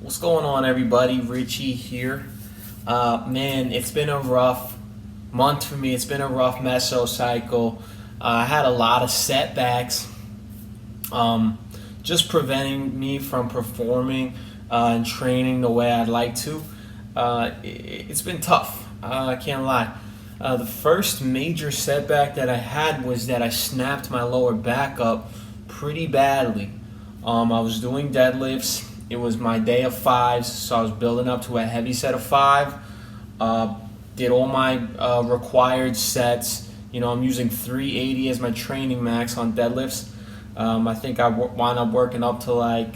What's going on, everybody? Richie here. Man, it's been a rough month for me. It's been a rough mesocycle. I had a lot of setbacks, just preventing me from performing and training the way I'd like to. It's been tough. I can't lie. The first major setback that I had was that I snapped my lower back up pretty badly. I was doing deadlifts. It was my day of fives, so I was building up to a heavy set of five. Did all my required sets. I'm using 380 as my training max on deadlifts. I think I wound up working up to like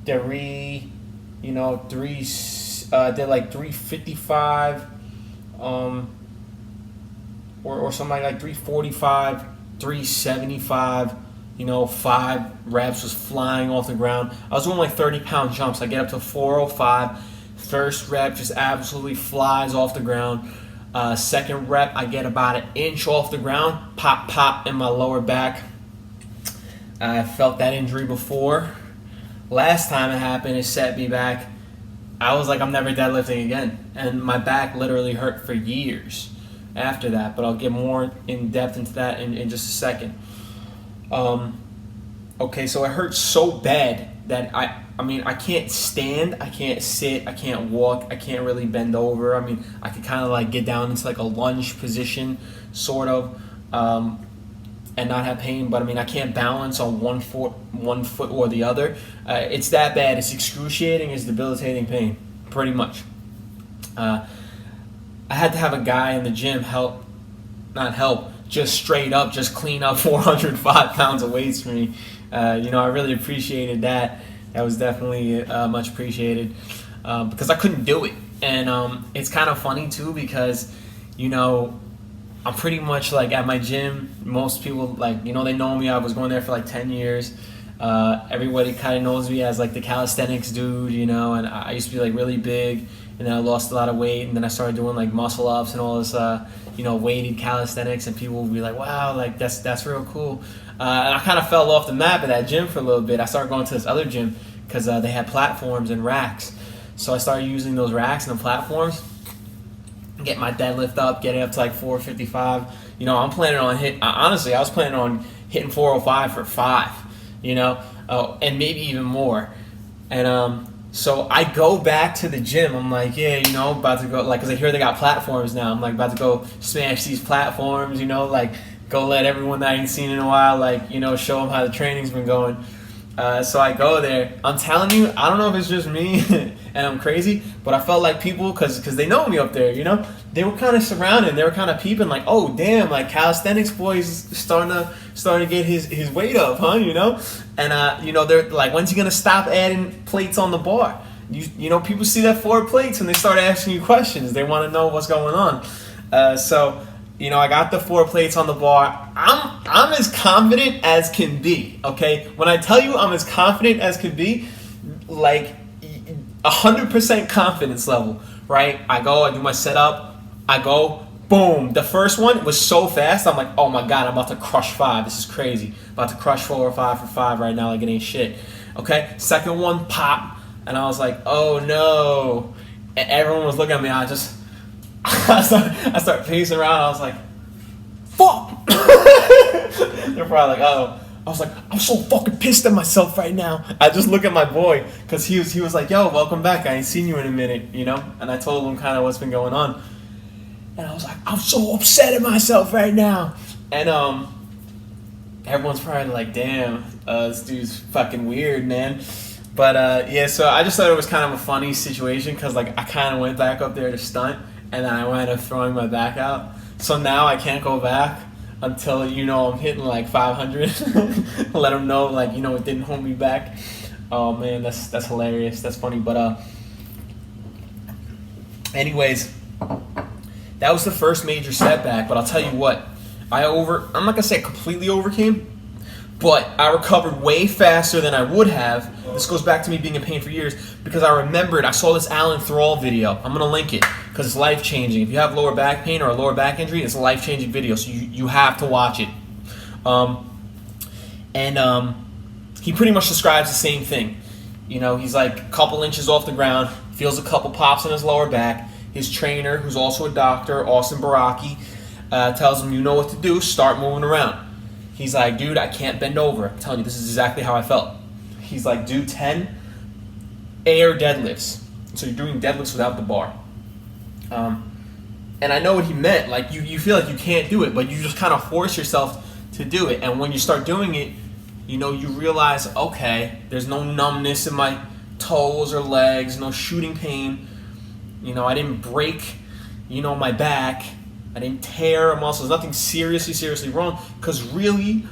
three, did like 355, or something like 345, 375. 5 reps was flying off the ground. I was doing like 30-pound jumps. I get up to 405. First rep just absolutely flies off the ground. Second rep, I get about an inch off the ground. Pop, pop in my lower back. I felt that injury before. Last time it happened, it set me back. I was like, I'm never deadlifting again. And my back literally hurt for years after that. But I'll get more in depth into that in just a second. Okay, so it hurts so bad that I can't stand, I can't sit, I can't walk, I can't really bend over. I could kind of like get down into like a lunge position, sort of, and not have pain, but I can't balance on one foot or the other. It's that bad. It's excruciating. It's debilitating pain, pretty much. I had to have a guy in the gym just straight up, just clean up 405 pounds of weights for me. I really appreciated that. That was definitely much appreciated because I couldn't do it. And it's kind of funny too because, I'm pretty much like at my gym, most people they know me. I was going there for like 10 years. Everybody kind of knows me as like the calisthenics dude, and I used to be like really big, and then I lost a lot of weight, and then I started doing like muscle ups and all this, weighted calisthenics, and people would be like, wow, like that's real cool. And I kind of fell off the map at that gym for a little bit. I started going to this other gym because they had platforms and racks. So I started using those racks and the platforms, get my deadlift up, getting up to like 455. I'm planning on honestly, I was planning on hitting 405 for 5, and maybe even more. And so I go back to the gym. I'm like, yeah, about to go, like, because I hear they got platforms now. I'm like, about to go smash these platforms, go let everyone that I ain't seen in a while, show them how the training's been going. So I go there. I'm telling you, I don't know if it's just me and I'm crazy, but I felt like people, because they know me up there, they were kind of surrounded. They were kind of peeping like, oh, damn, like calisthenics boy's starting to get his weight up, huh, And, they're like, when's he going to stop adding plates on the bar? People see that 4 plates and they start asking you questions. They want to know what's going on. So I got the 4 plates on the bar. I'm as confident as can be, okay? When I tell you I'm as confident as can be, like 100% confidence level, right? I go, I do my setup, I go, boom. The first one was so fast, I'm like, oh my God, I'm about to crush 5. This is crazy. About to crush 4 or 5 for 5 right now like it ain't shit, okay? Second one, pop, and I was like, oh no. And everyone was looking at me, I start pacing around. I was like, fuck. They're probably like, oh. I was like, I'm so fucking pissed at myself right now. I just look at my boy because he was like, yo, welcome back. I ain't seen you in a minute, And I told him kind of what's been going on. And I was like, I'm so upset at myself right now. And everyone's probably like, damn, this dude's fucking weird, man. But yeah, so I just thought it was kind of a funny situation because I kind of went back up there to stunt. And then I wound up throwing my back out. So now I can't go back until, I'm hitting like 500. Let them know, it didn't hold me back. Oh, man, that's hilarious. That's funny. But anyways, that was the first major setback. But I'll tell you what. I'm not going to say I completely overcame, but I recovered way faster than I would have. This goes back to me being in pain for years because I remembered I saw this Alan Thrall video. I'm going to link it because it's life-changing. If you have lower back pain or a lower back injury, it's a life-changing video, so you have to watch it. He pretty much describes the same thing. He's like a couple inches off the ground, feels a couple pops in his lower back. His trainer, who's also a doctor, Austin Baraki, tells him, you know what to do, start moving around. He's like, dude, I can't bend over. I'm telling you, this is exactly how I felt. He's like, do 10 air deadlifts. So you're doing deadlifts without the bar. And I know what he meant. Like, you feel like you can't do it, but you just kind of force yourself to do it. And when you start doing it, you realize, okay, there's no numbness in my toes or legs, no shooting pain. I didn't break, my back. I didn't tear a muscle. There's nothing seriously wrong, because really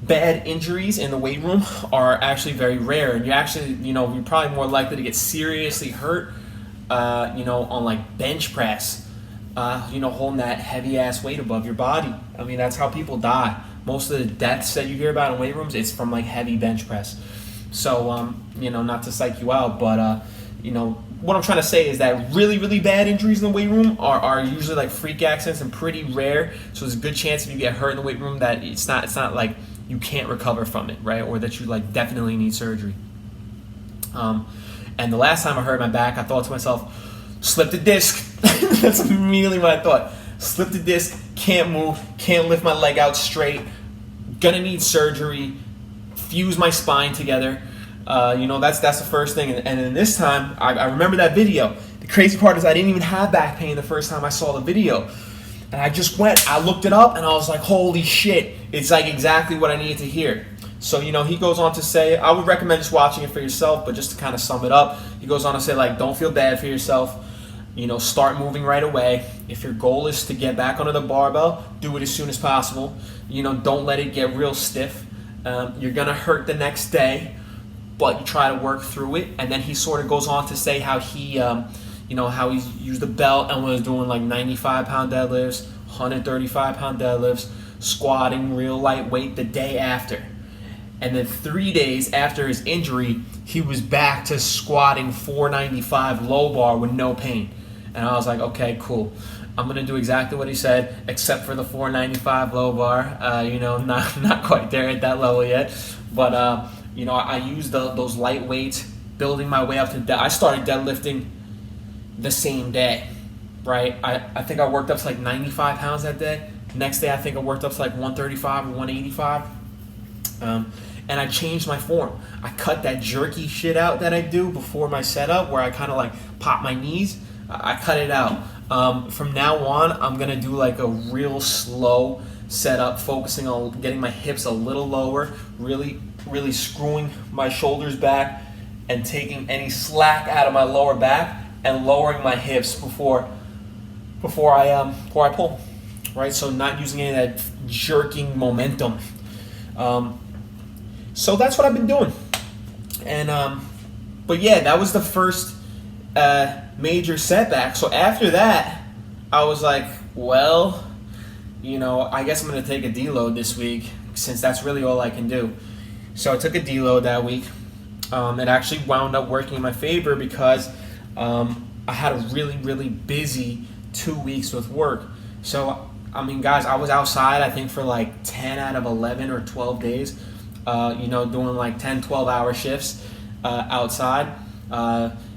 bad injuries in the weight room are actually very rare. And you're probably more likely to get seriously hurt, on like bench press, holding that heavy ass weight above your body. I mean, that's how people die. Most of the deaths that you hear about in weight rooms, it's from like heavy bench press. So, not to psych you out, but, what I'm trying to say is that really bad injuries in the weight room are usually like freak accidents and pretty rare. So there's a good chance if you get hurt in the weight room that it's not like you can't recover from it, right? Or that you like definitely need surgery. And the last time I hurt my back, I thought to myself, slipped a disc. That's immediately what I thought. Slipped a disc, can't move, can't lift my leg out straight, gonna need surgery, fuse my spine together. That's the first thing. And then this time, I remember that video. The crazy part is I didn't even have back pain the first time I saw the video. And I looked it up, and I was like, holy shit, it's like exactly what I needed to hear. So, he goes on to say, I would recommend just watching it for yourself, but just to kind of sum it up, he goes on to say, like, don't feel bad for yourself. Start moving right away. If your goal is to get back onto the barbell, do it as soon as possible. Don't let it get real stiff. You're going to hurt the next day, but you try to work through it. And then he sort of goes on to say how he, how he's used the belt and was doing like 95-pound deadlifts, 135-pound deadlifts, squatting real lightweight the day after. And then 3 days after his injury, he was back to squatting 495 low bar with no pain. And I was like, okay, cool. I'm going to do exactly what he said, except for the 495 low bar. Not quite there at that level yet. But, I used those light weights, building my way up to I started deadlifting the same day, right? I think I worked up to like 95 pounds that day. Next day, I think I worked up to like 135 or 185. And I changed my form. I cut that jerky shit out that I do before my setup, where I kind of like pop my knees. I cut it out. From now on, I'm going to do like a real slow setup, focusing on getting my hips a little lower, really screwing my shoulders back and taking any slack out of my lower back and lowering my hips before I pull, right? So not using any of that jerking momentum. So that's what I've been doing. And but yeah, that was the first major setback. So after that, I was like, well, I guess I'm going to take a deload this week, since that's really all I can do. So I took a deload that week. It actually wound up working in my favor, because I had a really busy 2 weeks with work. So, guys, I was outside, I think, for like 10 out of 11 or 12 days, doing like 10, 12-hour shifts outside.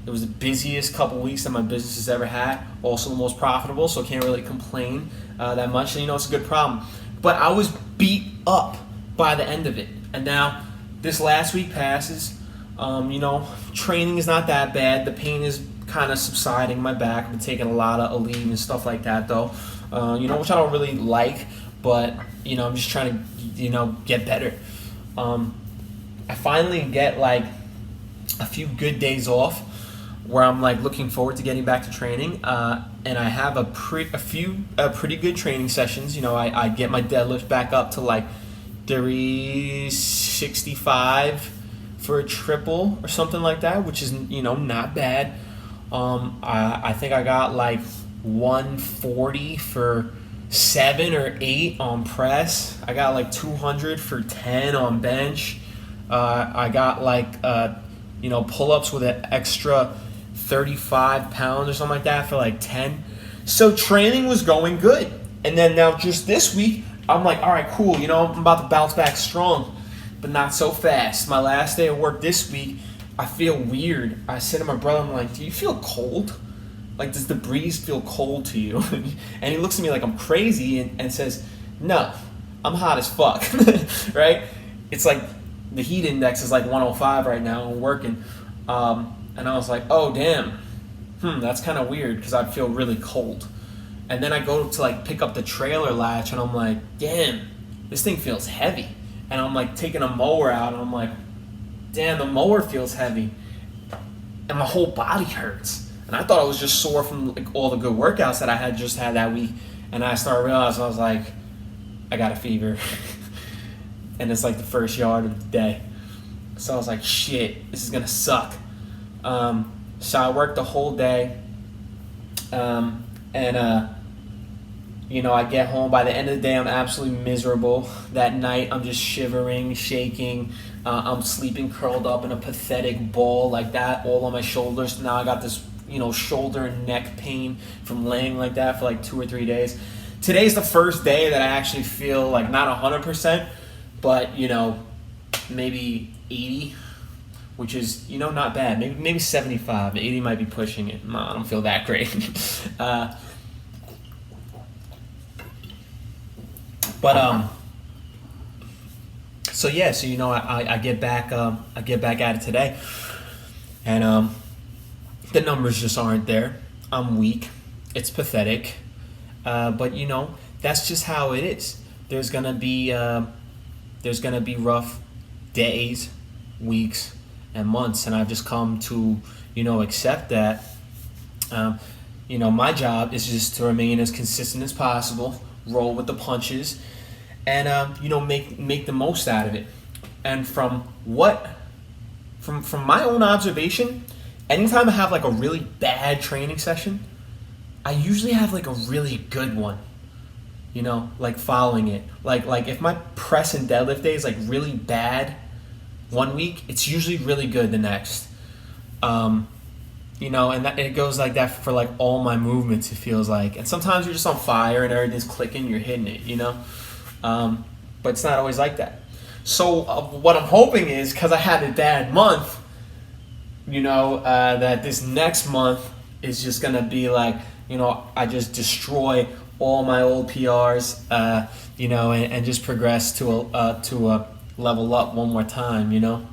It was the busiest couple weeks that my business has ever had. Also the most profitable, so can't really complain that much. And, it's a good problem. But I was beat up by the end of it. And now this last week passes. Training is not that bad. The pain is kind of subsiding in my back. I've been taking a lot of Aleve and stuff like that, though. Which I don't really like. But, I'm just trying to, get better. I finally get like a few good days off where I'm like looking forward to getting back to training, and I have a few pretty good training sessions. I get my deadlift back up to like 365 for a triple or something like that, which is not bad. I think I got like 140 for 7 or 8 on press. I got like 200 for 10 on bench. I got like pull-ups with an extra 35 pounds or something like that for like 10. So training was going good. And then now just this week, I'm like, all right, cool. I'm about to bounce back strong, but not so fast. My last day of work this week, I feel weird. I said to my brother, I'm like, do you feel cold? Like, does the breeze feel cold to you? And he looks at me like I'm crazy and says, no, I'm hot as fuck, right? It's like the heat index is like 105 right now. I'm working. And I was like, oh, damn. That's kind of weird because I feel really cold. And then I go to like pick up the trailer latch and I'm like, damn, this thing feels heavy. And I'm like taking a mower out and I'm like, damn, the mower feels heavy. And my whole body hurts. And I thought I was just sore from like all the good workouts that I had just had that week. And I started realizing, I was like, I got a fever. And it's like the first yard of the day. So I was like, shit, this is gonna suck. So I worked the whole day. You know, I get home. By the end of the day, I'm absolutely miserable. That night, I'm just shivering, shaking. I'm sleeping curled up in a pathetic ball like that, all on my shoulders. Now I got this, you know, shoulder and neck pain from laying like that for like 2 or 3 days. Today's the first day that I actually feel like not 100%, but, you know, maybe 80, which is, you know, not bad. Maybe 75. 80 might be pushing it. I don't feel that great. So yeah, so you know, I get back at it today, and the numbers just aren't there. I'm weak. It's pathetic, but you know, that's just how it is. There's gonna be rough days, weeks, and months, and I've just come to, you know, accept that. You know, my job is just to remain as consistent as possible, roll with the punches, and you know, make the most out of it. And from my own observation, anytime I have like a really bad training session, I usually have like a really good one. You know, like following it. Like if my press and deadlift day is like really bad one week, it's usually really good the next. You know, and it goes like that for like all my movements, it feels like. And sometimes you're just on fire and everything's clicking, you're hitting it, you know. But it's not always like that. So what I'm hoping is, because I had a bad month, you know, that this next month is just gonna be like, you know, I just destroy all my old PRs, you know, and just progress to a level up one more time, you know.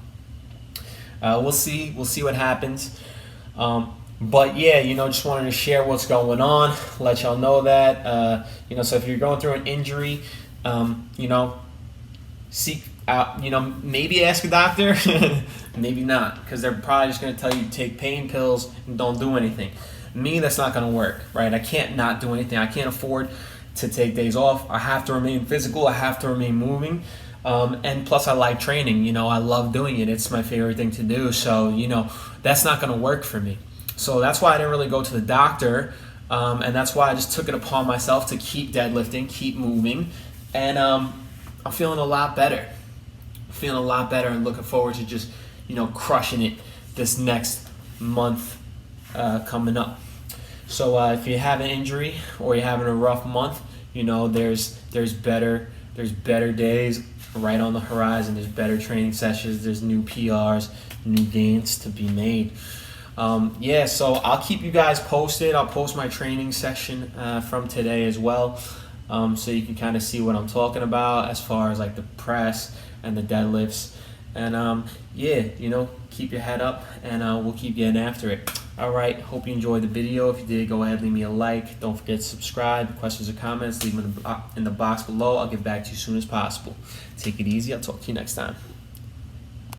We'll see what happens. But yeah, you know, just wanted to share what's going on, let y'all know that, you know, so if you're going through an injury, you know, seek out, you know, maybe ask a doctor, maybe not, because they're probably just going to tell you to take pain pills and don't do anything. Me, that's not going to work, right? I can't not do anything. I can't afford to take days off. I have to remain physical. I have to remain moving. And plus I like training, you know, I love doing it. It's my favorite thing to do. So, you know, that's not going to work for me. So that's why I didn't really go to the doctor. And that's why I just took it upon myself to keep deadlifting, keep moving. And I'm feeling a lot better. And looking forward to just, you know, crushing it this next month coming up. So if you have an injury or you're having a rough month, you know, there's better days right on the horizon. There's better training sessions. There's new PRs, new gains to be made. Yeah, so I'll keep you guys posted. I'll post my training session from today as well, so you can kind of see what I'm talking about as far as like the press and the deadlifts. And yeah, you know, keep your head up, and we'll keep getting after it. All right, hope you enjoyed the video. If you did, go ahead, leave me a like. Don't forget to subscribe. Questions or comments, leave them in the box below. I'll get back to you as soon as possible. Take it easy. I'll talk to you next time.